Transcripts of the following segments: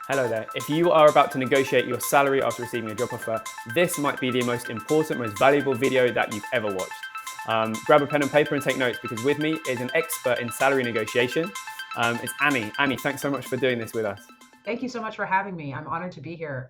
Hello there. If you are about to negotiate your salary after receiving a job offer, this might be the most important, most valuable video that you've ever watched. Grab a pen and paper and take notes, because with me is an expert in salary negotiation. It's Annie. Annie, thanks so much for doing this with us. Thank you so much for having me. I'm honored to be here.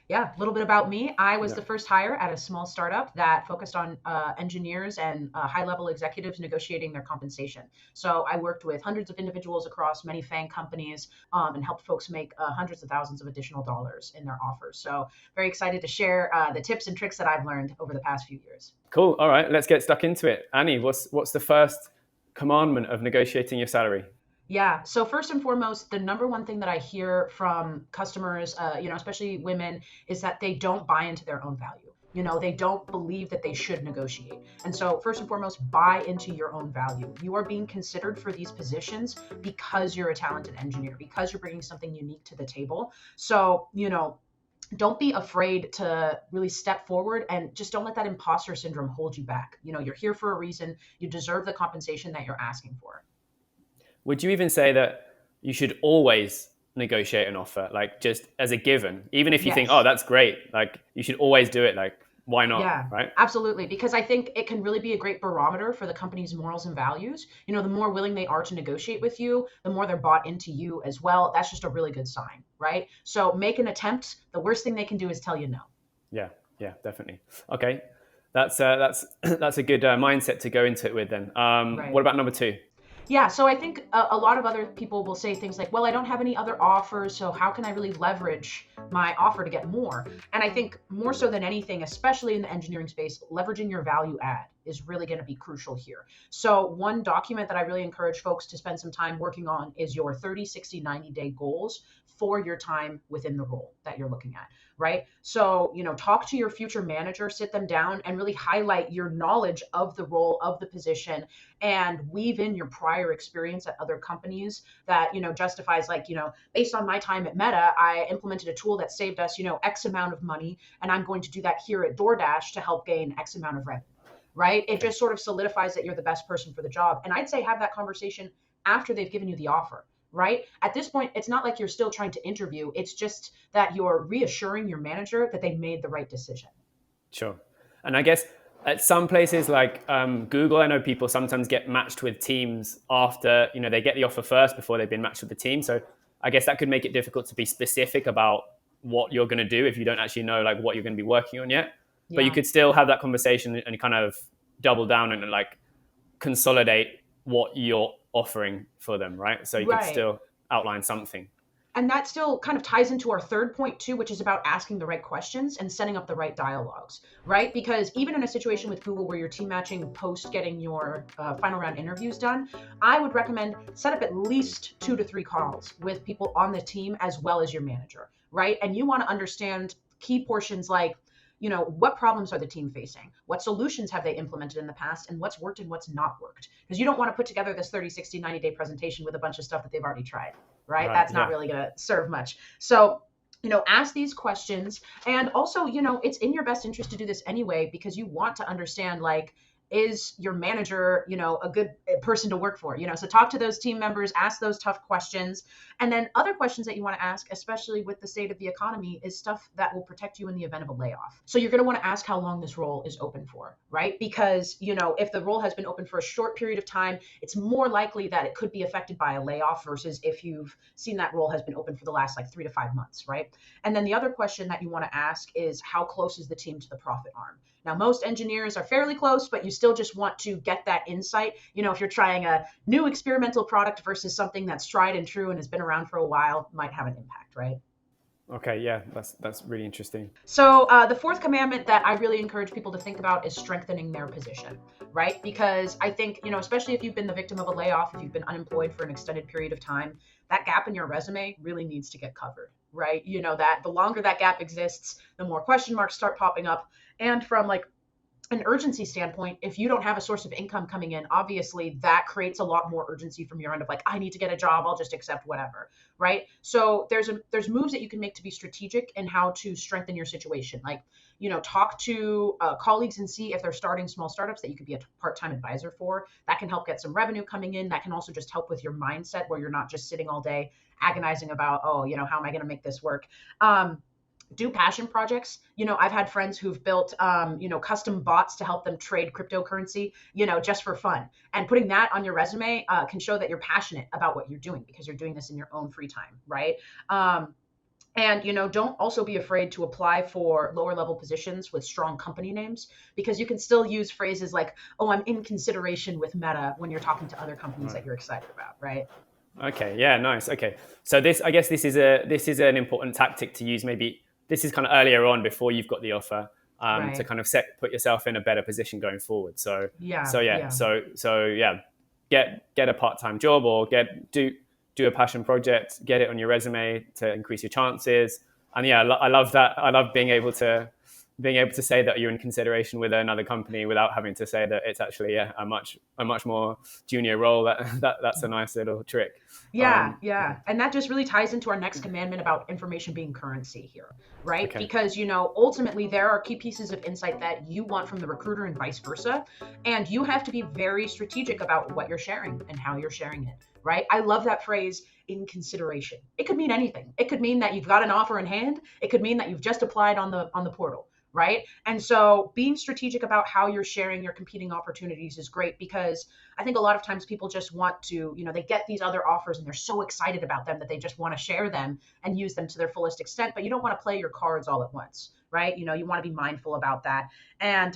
Yeah, a little bit about me. I was Yeah. the first hire at a small startup that focused on engineers and high-level executives negotiating their compensation. So I worked with hundreds of individuals across many FANG companies and helped folks make hundreds of thousands of additional dollars in their offers. So very excited to share the tips and tricks that I've learned over the past few years. Cool. All right, let's get stuck into it. Annie, what's the first commandment of negotiating your salary? Yeah. So first and foremost, the number one thing that I hear from customers, especially women, is that they don't buy into their own value. They don't believe that they should negotiate. And so first and foremost, buy into your own value. You are being considered for these positions because you're a talented engineer, because you're bringing something unique to the table. So, don't be afraid to really step forward and just don't let that imposter syndrome hold you back. You're here for a reason. You deserve the compensation that you're asking for. Would you even say that you should always negotiate an offer, like just as a given, even if you think, oh, Yes. that's great, like you should always do it, like why not, Yeah, right? absolutely. Because I think it can really be a great barometer for the company's morals and values. The more willing they are to negotiate with you, the more they're bought into you as well. That's just a really good sign, right? So make an attempt. The worst thing they can do is tell you no. Yeah, yeah, definitely. Okay, that's that's a good mindset to go into it with. Then, what Right. about number two? Yeah, so I think a lot of other people will say things like, well, I don't have any other offers, so how can I really leverage my offer to get more? And I think more so than anything, especially in the engineering space, leveraging your value add is really going to be crucial here. So, one document that I really encourage folks to spend some time working on is your 30, 60, 90-day goals for your time within the role that you're looking at, right? So, talk to your future manager, sit them down, and really highlight your knowledge of the role, of the position, and weave in your prior experience at other companies that justifies, like, based on my time at Meta, I implemented a tool that saved us X amount of money, and I'm going to do that here at DoorDash to help gain X amount of revenue, right? It Okay. just sort of solidifies that you're the best person for the job. And I'd say have that conversation after they've given you the offer, right? At this point, it's not like you're still trying to interview, it's just that you're reassuring your manager that they made the right decision. Sure. And I guess at some places like Google, I know people sometimes get matched with teams after, they get the offer first before they've been matched with the team. So I guess that could make it difficult to be specific about what you're going to do if you don't actually know like what you're going to be working on yet. But you Yeah. could still have that conversation and kind of double down and like consolidate what you're offering for them, right? So you could Right. still outline something. And that still kind of ties into our third point too, which is about asking the right questions and setting up the right dialogues, right? Because even in a situation with Google where you're team matching post getting your final round interviews done, I would recommend set up at least 2 to 3 calls with people on the team as well as your manager, right? And you want to understand key portions like, what problems are the team facing? What solutions have they implemented in the past? And what's worked and what's not worked? Because you don't want to put together this 30, 60, 90-day presentation with a bunch of stuff that they've already tried, right? Right. That's not Yeah. really going to serve much. So, ask these questions. And also, it's in your best interest to do this anyway, because you want to understand, like, is your manager, a good person to work for? So talk to those team members, ask those tough questions. And then other questions that you want to ask, especially with the state of the economy, is stuff that will protect you in the event of a layoff. So you're going to want to ask how long this role is open for, right? Because, if the role has been open for a short period of time, it's more likely that it could be affected by a layoff versus if you've seen that role has been open for the last like 3 to 5 months, right? And then the other question that you want to ask is how close is the team to the profit arm? Now, most engineers are fairly close, but you still just want to get that insight. If you're trying a new experimental product versus something that's tried and true and has been around for a while, might have an impact, right? Okay. Yeah. That's really interesting. So, the fourth commandment that I really encourage people to think about is strengthening their position, right? Because I think, especially if you've been the victim of a layoff, if you've been unemployed for an extended period of time, that gap in your resume really needs to get covered, right? That the longer that gap exists, the more question marks start popping up. And from like an urgency standpoint, if you don't have a source of income coming in, obviously that creates a lot more urgency from your end of like, I need to get a job, I'll just accept whatever, right? So there's moves that you can make to be strategic in how to strengthen your situation. Like, talk to colleagues and see if they're starting small startups that you could be a part-time advisor for. That can help get some revenue coming in. That can also just help with your mindset where you're not just sitting all day agonizing about, oh, how am I going to make this work? Do passion projects. I've had friends who've built, custom bots to help them trade cryptocurrency, just for fun. And putting that on your resume can show that you're passionate about what you're doing because you're doing this in your own free time, right? And don't also be afraid to apply for lower level positions with strong company names, because you can still use phrases like, oh, I'm in consideration with Meta when you're talking to other companies that you're excited about, right? Okay. Yeah. Nice. Okay. So I guess this is an important tactic to use. Maybe this is kind of earlier on before you've got the offer, to Right. kind of put yourself in a better position going forward. Yeah. Yeah. So yeah, get a part-time job, or do a passion project, get it on your resume to increase your chances. And yeah, I love that. I love being able to say that you're in consideration with another company without having to say that it's actually a much more junior role. That's a nice little trick. Yeah, yeah. And that just really ties into our next commandment about information being currency here, right? Okay. Because, ultimately there are key pieces of insight that you want from the recruiter and vice versa. And you have to be very strategic about what you're sharing and how you're sharing it, right? I love that phrase, in consideration. It could mean anything. It could mean that you've got an offer in hand. It could mean that you've just applied on the portal, right? And so being strategic about how you're sharing your competing opportunities is great, because I think a lot of times people just want to, they get these other offers and they're so excited about them that they just want to share them and use them to their fullest extent, but you don't want to play your cards all at once, right? You want to be mindful about that. And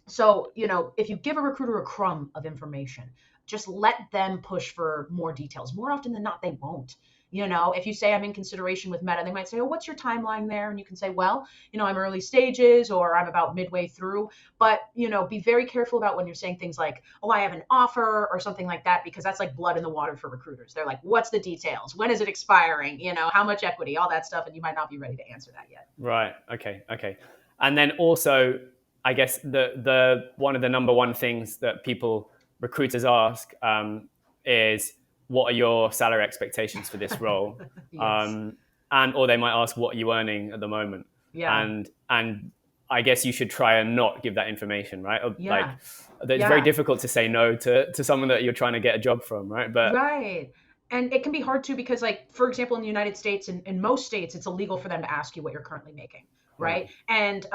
so, if you give a recruiter a crumb of information, just let them push for more details. More often than not, they won't. If you say I'm in consideration with Meta, they might say, oh, what's your timeline there? And you can say, well, I'm early stages, or I'm about midway through. But, be very careful about when you're saying things like, oh, I have an offer or something like that, because that's like blood in the water for recruiters. They're like, what's the details? When is it expiring? How much equity, all that stuff. And you might not be ready to answer that yet. Right. Okay. And then also, I guess the one of the number one things that recruiters ask, is, what are your salary expectations for this role? Yes. Or they might ask, what are you earning at the moment? Yeah. And I guess you should try and not give that information, right? Like, Yeah. it's very difficult to say no to someone that you're trying to get a job from, right? But Right. And it can be hard too, because, like, for example, in the United States, in most states, it's illegal for them to ask you what you're currently making. right, Right. And,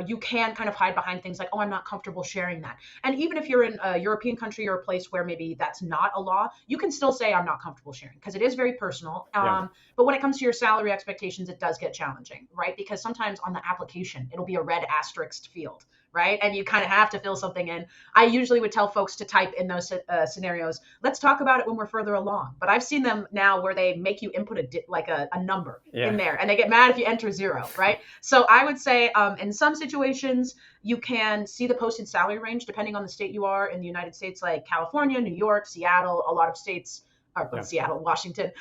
you can kind of hide behind things like, oh, I'm not comfortable sharing that. And even if you're in a European country or a place where maybe that's not a law, you can still say, I'm not comfortable sharing, because it is very personal. yeah, But when it comes to your salary expectations, it does get challenging, right? Because sometimes on the application, it'll be a red asterisked field, right? And you kind of have to fill something in. I usually would tell folks to type in those scenarios, let's talk about it when we're further along. But I've seen them now where they make you input a number in yeah, there, and they get mad if you enter 0, right? So I would say, in some situations, you can see the posted salary range depending on the state you are. In the United States, like California, New York, Seattle, a lot of states, or yeah, Seattle, Washington,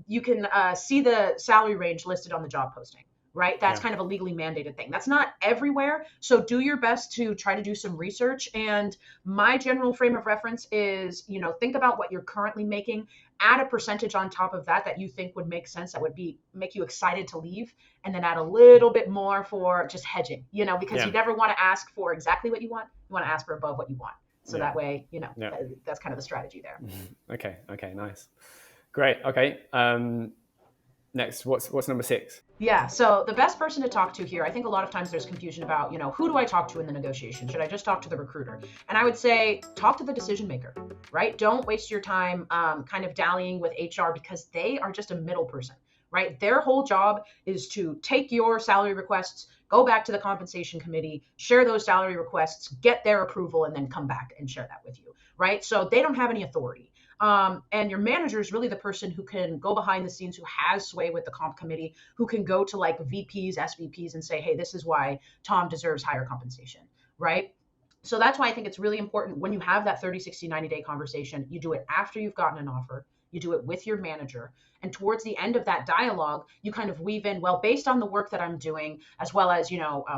you can see the salary range listed on the job posting. Right? That's yeah, kind of a legally mandated thing. That's not everywhere. So do your best to try to do some research. And my general frame of reference is, think about what you're currently making, add a percentage on top of that you think would make sense, that would make you excited to leave, and then add a little bit more for just hedging, because you yeah, never want to ask for exactly what you want. You want to ask for above what you want. So yeah, that way, yeah. that's kind of the strategy there. Okay, nice, great. Okay, next, what's number 6? Yeah. So the best person to talk to here, I think a lot of times there's confusion about, who do I talk to in the negotiation? Should I just talk to the recruiter? And I would say talk to the decision maker, right? Don't waste your time kind of dallying with HR, because they are just a middle person, right? Their whole job is to take your salary requests, go back to the compensation committee, share those salary requests, get their approval, and then come back and share that with you, right? So they don't have any authority. And your manager is really the person who can go behind the scenes, who has sway with the comp committee, who can go to like VPs, SVPs, and say, hey, this is why Tom deserves higher compensation, right? So that's why I think it's really important when you have that 30, 60, 90-day conversation, you do it after you've gotten an offer, you do it with your manager. And towards the end of that dialogue, you kind of weave in, well, based on the work that I'm doing, as well as,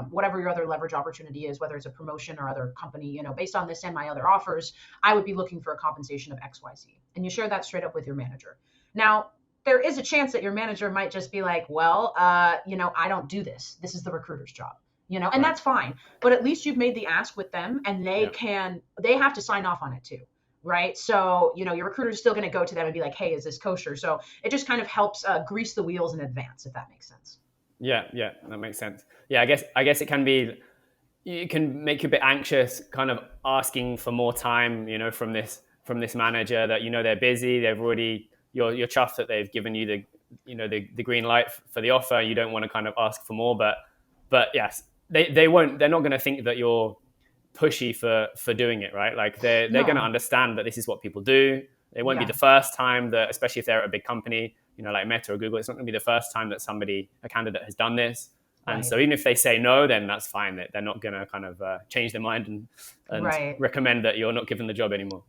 whatever your other leverage opportunity is, whether it's a promotion or other company, based on this and my other offers, I would be looking for a compensation of XYZ. And you share that straight up with your manager. Now, there is a chance that your manager might just be like, well, I don't do this. This is the recruiter's job. And Right, that's fine. But at least you've made the ask with them, and they yeah, have to sign off on it too. right? So, your recruiter is still going to go to them and be like, hey, is this kosher? So it just kind of helps grease the wheels in advance, if that makes sense. Yeah, that makes sense. Yeah, I guess it can be, it can make you a bit anxious, kind of asking for more time, from this manager that they're busy. They've already you're chuffed that they've given you the green light for the offer. You don't want to kind of ask for more, but yes, they won't. They're not going to think that you're pushy for doing it, right? Like they're going to No, understand that this is what people do. It won't be the yeah, first time that, especially if they're at a big company, like Meta or Google, it's not going to be the first time that a candidate has done this. And right, so even if they say no, then that's fine. They're not going to kind of change their mind and right. recommend that you're not given the job anymore.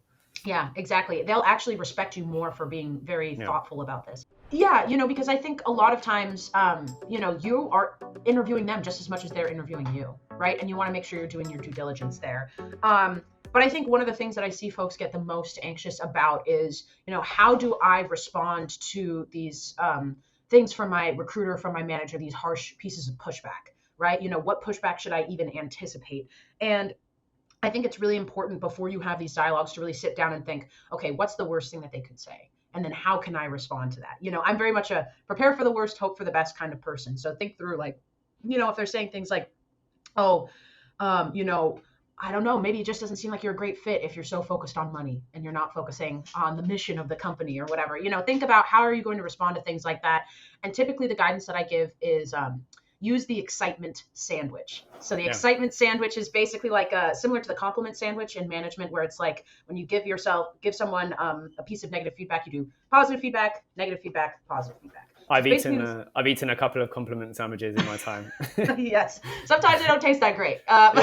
Yeah, exactly. They'll actually respect you more for being very Yeah. thoughtful about this. Yeah, because I think a lot of times, you are interviewing them just as much as they're interviewing you, right? And you want to make sure you're doing your due diligence there. But I think one of the things that I see folks get the most anxious about is, how do I respond to these things from my recruiter, from my manager, these harsh pieces of pushback, right? What pushback should I even anticipate? And I think it's really important before you have these dialogues to really sit down and think, okay, what's the worst thing that they could say? And then how can I respond to that? I'm very much a prepare for the worst, hope for the best kind of person. So think through, like, if they're saying things like, oh, I don't know, maybe it just doesn't seem like you're a great fit if you're so focused on money and you're not focusing on the mission of the company or whatever. Think about how are you going to respond to things like that. And typically the guidance that I give is use the excitement sandwich. So the Yeah. excitement sandwich is basically like similar to the compliment sandwich in management, where it's like when you give someone a piece of negative feedback, you do positive feedback, negative feedback, positive feedback. So I've it's basically eaten a couple of compliment sandwiches in my time. yes. Sometimes they don't taste that great. But,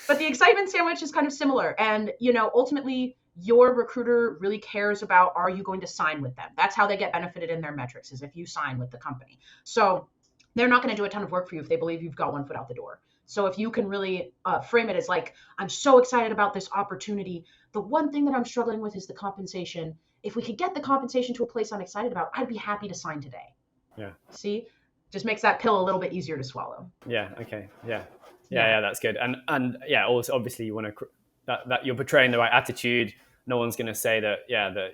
but the excitement sandwich is kind of similar. And, ultimately, your recruiter really cares about, are you going to sign with them? That's how they get benefited in their metrics, is if you sign with the company. So they're not going to do a ton of work for you if they believe you've got one foot out the door. So if you can really frame it as like, I'm so excited about this opportunity. The one thing that I'm struggling with is the compensation. If we could get the compensation to a place I'm excited about, I'd be happy to sign today. Yeah. See? Just makes that pill a little bit easier to swallow. Yeah. Okay. Yeah. That's good. And yeah, also obviously you want to that you're portraying the right attitude. No one's going to say that that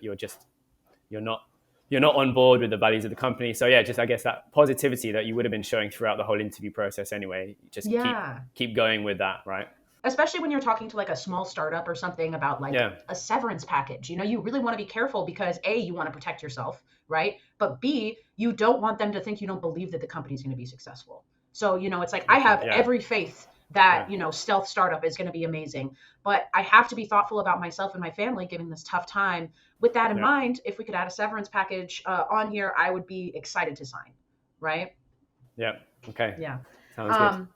you're not on board with the values of the company. So yeah, just I guess that positivity that you would have been showing throughout the whole interview process anyway. Just Yeah. keep going with that, right? Especially when you're talking to like a small startup or something about like Yeah. a severance package. You really want to be careful because A, you want to protect yourself, right? But B, you don't want them to think you don't believe that the company's going to be successful. So, it's like I have Yeah. every faith that, Yeah. stealth startup is going to be amazing, but I have to be thoughtful about myself and my family given this tough time. With that in Yeah. mind, if we could add a severance package on here, I would be excited to sign, right? Yeah. Okay. Yeah. Sounds good.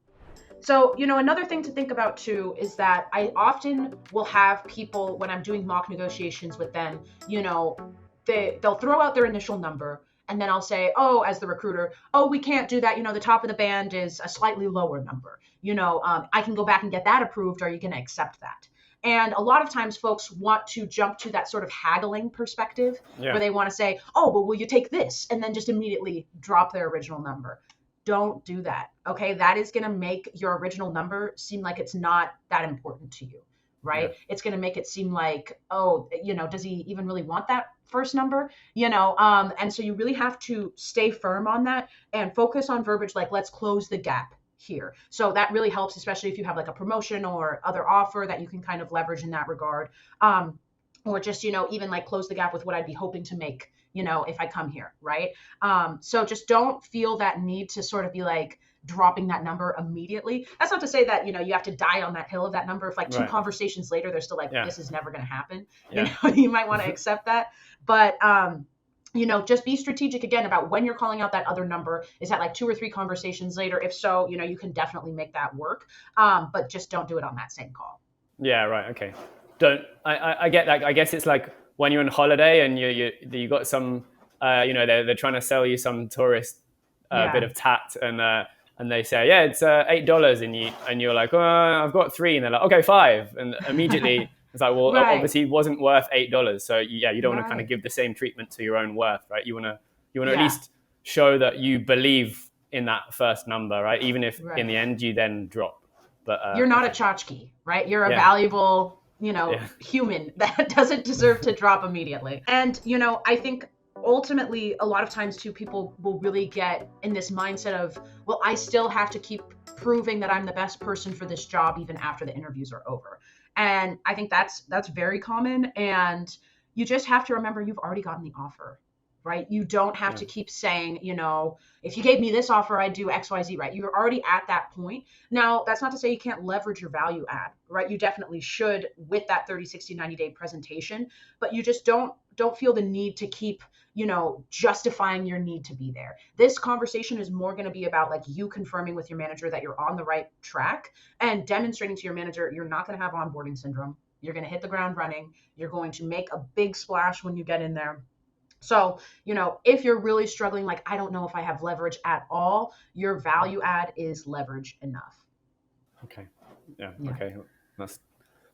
So, another thing to think about too is that I often will have people when I'm doing mock negotiations with them, they'll throw out their initial number and then I'll say, oh, as the recruiter, oh, we can't do that. The top of the band is a slightly lower number. I can go back and get that approved. Are you going to accept that? And a lot of times folks want to jump to that sort of haggling perspective Yeah. where they want to say, oh, well, will you take this? And then just immediately drop their original number. Don't do that. Okay. That is going to make your original number seem like it's not that important to you, right? Yeah. It's going to make it seem like, oh, does he even really want that first number? And so you really have to stay firm on that and focus on verbiage like, let's close the gap here. So that really helps, especially if you have like a promotion or other offer that you can kind of leverage in that regard. Or just, even like close the gap with what I'd be hoping to make, if I come here, right? So just don't feel that need to sort of be like dropping that number immediately. That's not to say that, you have to die on that hill of that number. If like two Right. conversations later, they're still like, Yeah. this is never going to happen. Yeah. You might want to accept that. But, just be strategic again about when you're calling out that other number. Is that like 2 or 3 conversations later? If so, you can definitely make that work. But just don't do it on that same call. Yeah. Right. Okay. I get that. I guess it's like when you're on holiday and you got some, they're trying to sell you some tourist bit of tat and they say, yeah, it's $8 and you're like, oh, I've got 3, and they're like, okay, 5, and immediately it's like, well, Right. obviously it wasn't worth $8, so yeah, you don't want to kind of Right. give the same treatment to your own worth, right? You want to at Yeah. least show that you believe in that first number, right? Even if Right. in the end you then drop. But You're not a tchotchke, right? You're a Yeah. valuable, Yeah. human that doesn't deserve to drop immediately. And, I think ultimately a lot of times too, people will really get in this mindset of, well, I still have to keep proving that I'm the best person for this job even after the interviews are over. And I think that's very common. And you just have to remember you've already gotten the offer, right? You don't have Yeah. to keep saying, if you gave me this offer, I'd do XYZ, right? You're already at that point. Now, that's not to say you can't leverage your value add, right? You definitely should with that 30, 60, 90-day presentation, but you just don't feel the need to keep, justifying your need to be there. This conversation is more going to be about like you confirming with your manager that you're on the right track and demonstrating to your manager you're not going to have onboarding syndrome. You're going to hit the ground running. You're going to make a big splash when you get in there. So, if you're really struggling, like, I don't know if I have leverage at all, your value add is leverage enough. Okay. Yeah. Yeah. Okay.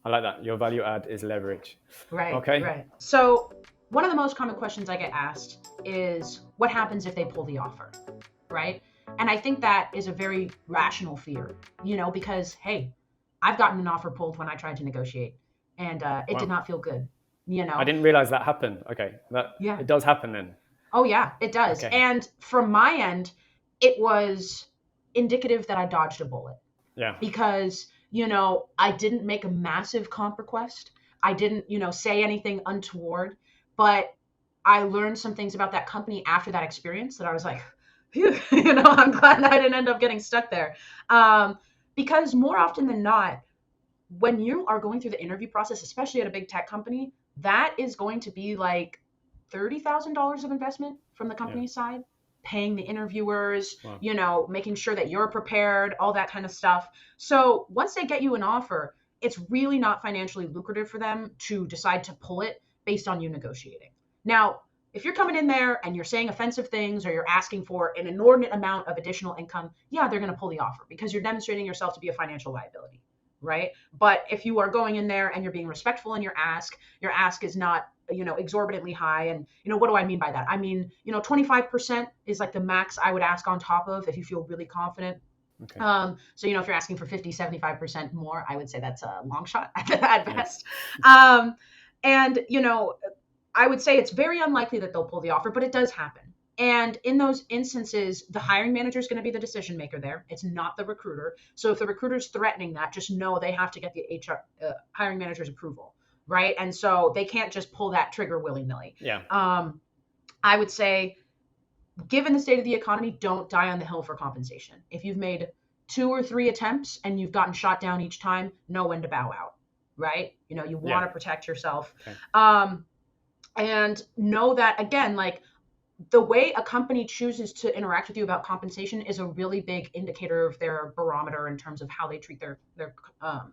I like that. Your value add is leverage. Right. Okay. Right. So, one of the most common questions I get asked is what happens if they pull the offer? Right. And I think that is a very rational fear, because, hey, I've gotten an offer pulled when I tried to negotiate and it did Wow. not feel good, I didn't realize that happened. Okay. Yeah. It does happen then. Oh, yeah, it does. Okay. And from my end, it was indicative that I dodged a bullet Yeah. because, I didn't make a massive comp request. I didn't, say anything untoward, but I learned some things about that company after that experience that I was like, phew, I'm glad that I didn't end up getting stuck there. Because more often than not, when you are going through the interview process, especially at a big tech company, that is going to be like $30,000 of investment from the company's side, paying the interviewers, Wow. making sure that you're prepared, all that kind of stuff. So once they get you an offer, it's really not financially lucrative for them to decide to pull it based on you negotiating. Now, if you're coming in there and you're saying offensive things or you're asking for an inordinate amount of additional income, yeah, they're going to pull the offer because you're demonstrating yourself to be a financial liability, right? But if you are going in there and you're being respectful in your ask is not, exorbitantly high. And, what do I mean by that? I mean, 25% is like the max I would ask on top of if you feel really confident. Okay. So, if you're asking for 50, 75% more, I would say that's a long shot at best. And, I would say it's very unlikely that they'll pull the offer, but it does happen. And in those instances, the hiring manager is going to be the decision maker there. It's not the recruiter. So if the recruiter is threatening that, just know they have to get the HR hiring manager's approval, right? And so they can't just pull that trigger willy-nilly. Yeah. I would say, given the state of the economy, don't die on the hill for compensation. If you've made 2 or 3 attempts and you've gotten shot down each time, know when to bow out, right? You want to protect yourself. Okay. And know that, again, like, the way a company chooses to interact with you about compensation is a really big indicator of their barometer in terms of how they treat their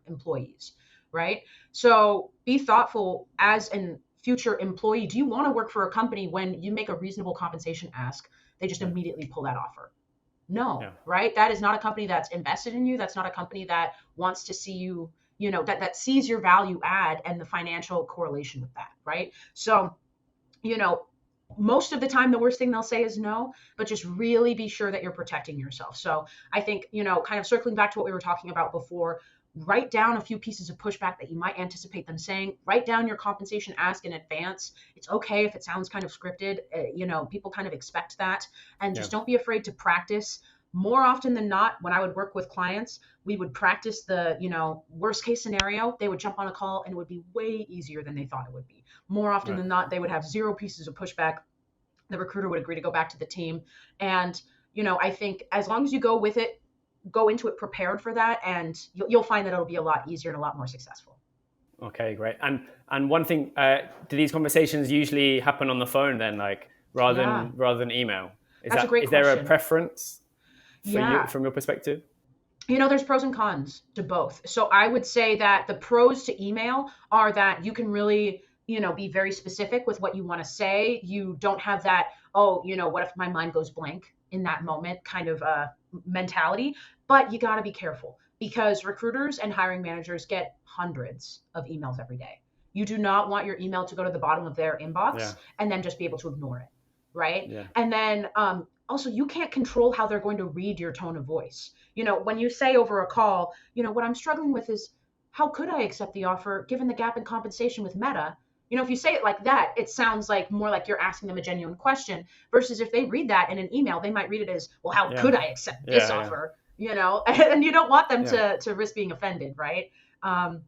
employees, right? So be thoughtful as a future employee. Do you want to work for a company when you make a reasonable compensation ask, they just immediately pull that offer? No, right? That is not a company that's invested in you. That's not a company that wants to see you, that sees your value add and the financial correlation with that, right? So, most of the time, the worst thing they'll say is no, but just really be sure that you're protecting yourself. So I think, kind of circling back to what we were talking about before, write down a few pieces of pushback that you might anticipate them saying. Write down your compensation ask in advance. It's okay if it sounds kind of scripted. People kind of expect that. And just don't be afraid to practice. More often than not, when I would work with clients, we would practice the, worst case scenario. They would jump on a call and it would be way easier than they thought it would be. More often than not, they would have 0 pieces of pushback. The recruiter would agree to go back to the team. And, I think as long as you go into it prepared for that, and you'll find that it'll be a lot easier and a lot more successful. Okay, great. And one thing, do these conversations usually happen on the phone then, like rather than email? That's a great Is there a question. preference for you from your perspective? There's pros and cons to both. So I would say that the pros to email are that you can really, be very specific with what you want to say. You don't have that, what if my mind goes blank in that moment kind of mentality. But you got to be careful because recruiters and hiring managers get hundreds of emails every day. You do not want your email to go to the bottom of their inbox and then just be able to ignore it, right? Yeah. And then also, you can't control how they're going to read your tone of voice. When you say over a call, what I'm struggling with is, how could I accept the offer given the gap in compensation with Meta? If you say it like that, it sounds like more like you're asking them a genuine question versus if they read that in an email, they might read it as, well, how Yeah. could I accept this Yeah. Yeah. offer? And you don't want them Yeah. to risk being offended, right? Um,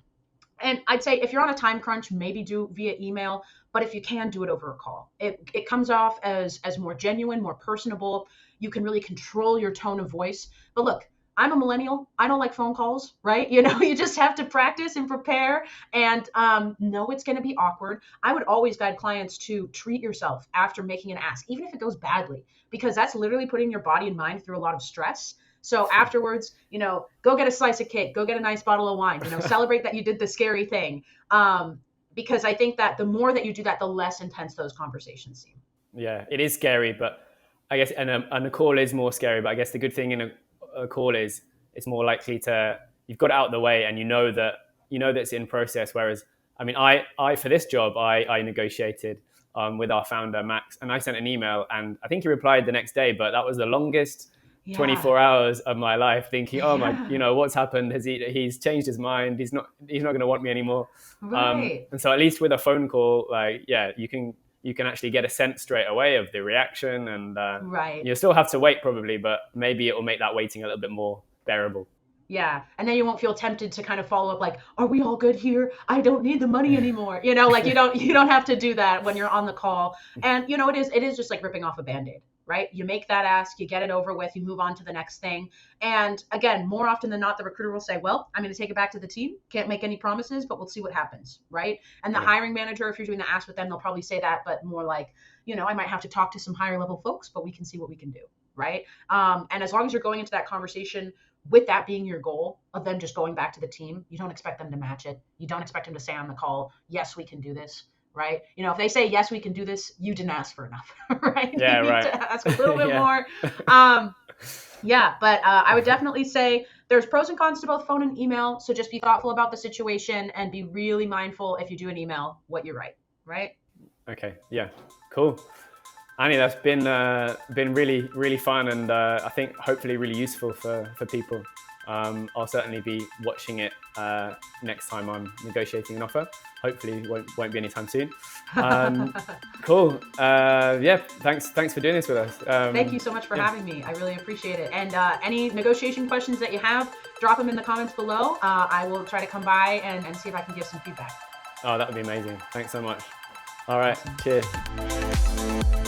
and I'd say if you're on a time crunch, maybe do via email, but if you can, do it over a call. It comes off as more genuine, more personable. You can really control your tone of voice. But look, I'm a millennial. I don't like phone calls, right? You just have to practice and prepare and know it's going to be awkward. I would always guide clients to treat yourself after making an ask, even if it goes badly, because that's literally putting your body and mind through a lot of stress. So afterwards, go get a slice of cake, go get a nice bottle of wine, celebrate that you did the scary thing. Because I think that the more that you do that, the less intense those conversations seem. Yeah, it is scary, but I guess, and a call is more scary, but I guess the good thing in a call is it's more likely you've got it out of the way and you know that it's in process. Whereas, I mean, I for this job, I negotiated with our founder, Max, and I sent an email and I think he replied the next day, but that was the longest 24 hours of my life thinking, oh my, what's happened? He's changed his mind. He's not going to want me anymore. Right. And so at least with a phone call, you can actually get a sense straight away of the reaction, and right. you'll still have to wait probably, but maybe it will make that waiting a little bit more bearable. Yeah. And then you won't feel tempted to kind of follow up like, are we all good here? I don't need the money anymore. You don't have to do that when you're on the call. And it is just like ripping off a Band-Aid, right? You make that ask, you get it over with, you move on to the next thing. And again, more often than not, the recruiter will say, well, I'm going to take it back to the team. Can't make any promises, but we'll see what happens, right? And the hiring manager, if you're doing the ask with them, they'll probably say that, but more like, I might have to talk to some higher level folks, but we can see what we can do, right? And as long as you're going into that conversation with that being your goal of them just going back to the team, you don't expect them to match it. You don't expect them to say on the call, yes, we can do this, right? If they say, yes, we can do this, you didn't ask for enough, right? Yeah, you right. need to ask a little bit more. But I would definitely say there's pros and cons to both phone and email. So just be thoughtful about the situation and be really mindful if you do an email, what you write, right? Okay. Yeah. Cool. Annie, that's been really, really fun, and I think hopefully really useful for people. I'll certainly be watching it next time I'm negotiating an offer. Hopefully won't be anytime soon. Cool. Thanks for doing this with us. Thank you so much for having me. I really appreciate it. And any negotiation questions that you have, drop them in the comments below. I will try to come by and see if I can give some feedback. Oh, that would be amazing. Thanks so much. All right. Awesome. Cheers.